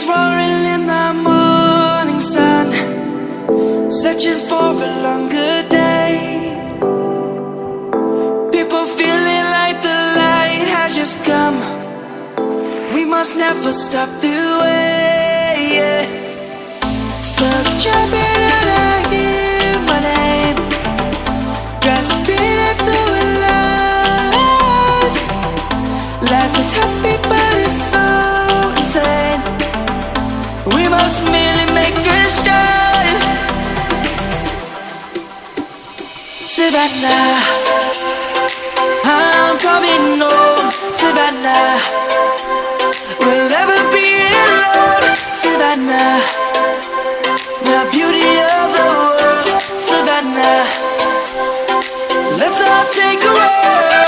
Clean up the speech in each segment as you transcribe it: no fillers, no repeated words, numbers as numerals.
roaring in the morning sun, searching for a longer day. People feeling like the light has just come. We must never stop the way, yeah. Clouds jumping and I hear my name, grasping into a life. Life is happy but it's so insane. We must merely make a start. Savannah, I'm coming home. Savannah, we'll never be alone. Savannah, the beauty of the world. Savannah, let's all take a roll.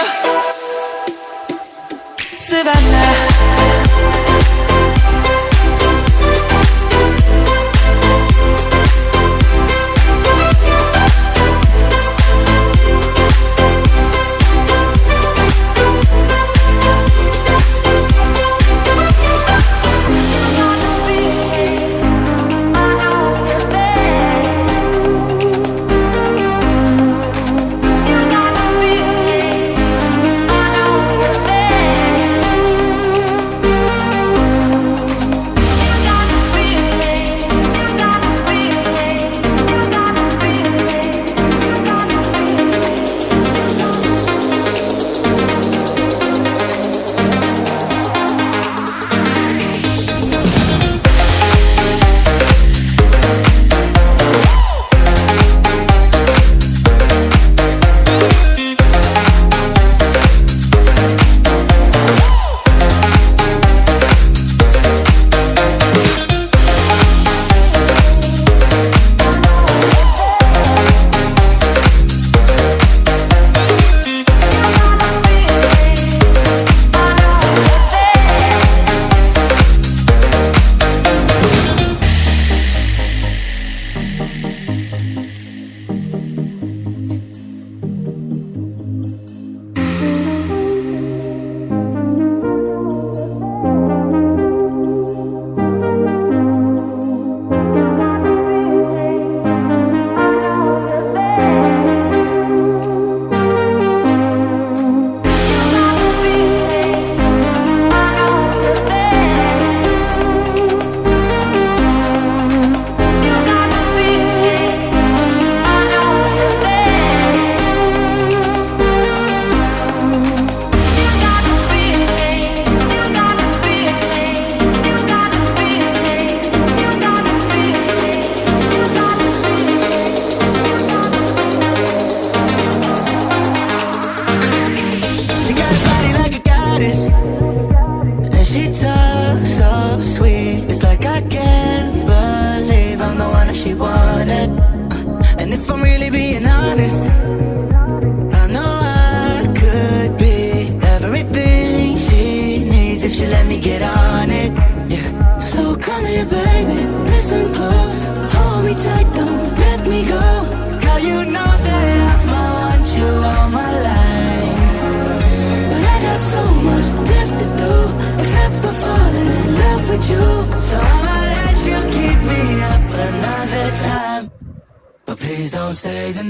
Savannah, stay the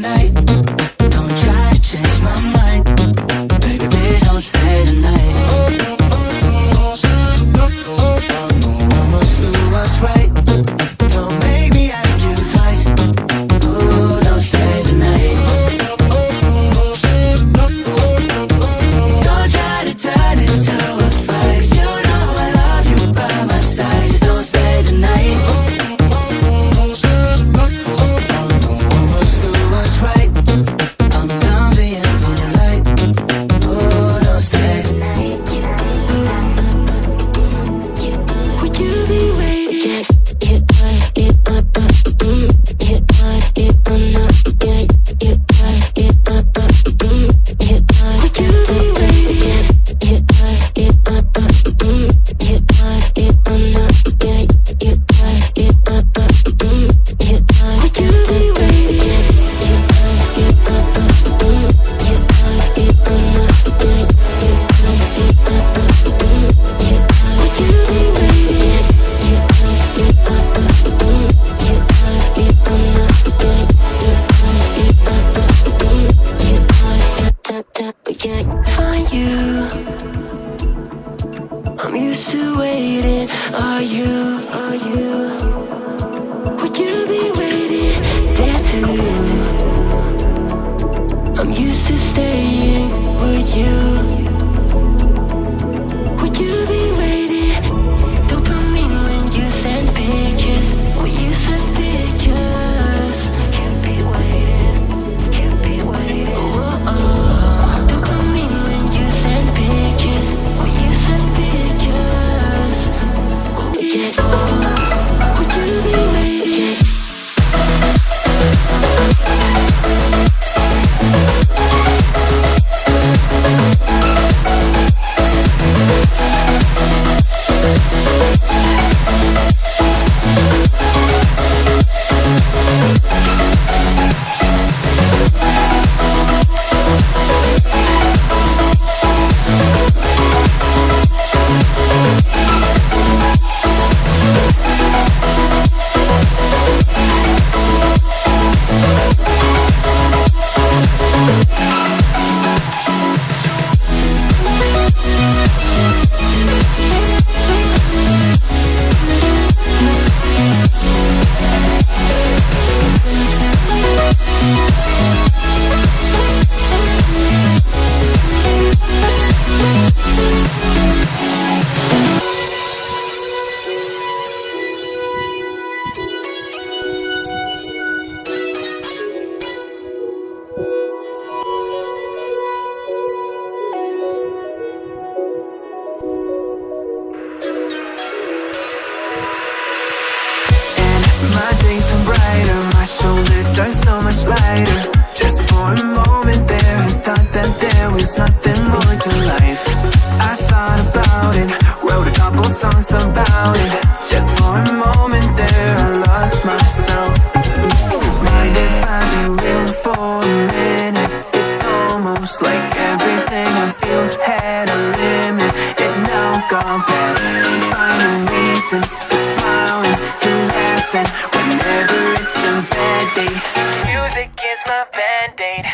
Are you? Would you be waiting there too? I'm used to staying. Would you? Would you be waiting? Dopamine when you send pictures. When you send pictures. Can't be waiting. Oh, dopamine when you send pictures. When you send pictures. Yeah, would you be waiting? My days are brighter, my shoulders are so much lighter. Just for a moment there, I thought that there was nothing more to life. I thought about it, wrote a couple songs about it. Just for a moment there, I lost myself. Mind if I be real for a minute? It's almost like everything I feel had a limit. It now gone past, finding reasons to smile and to laugh, and whenever it's a bad day, music is my band-aid.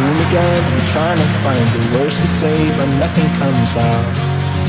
room again, trying to find the words to say, but nothing comes out.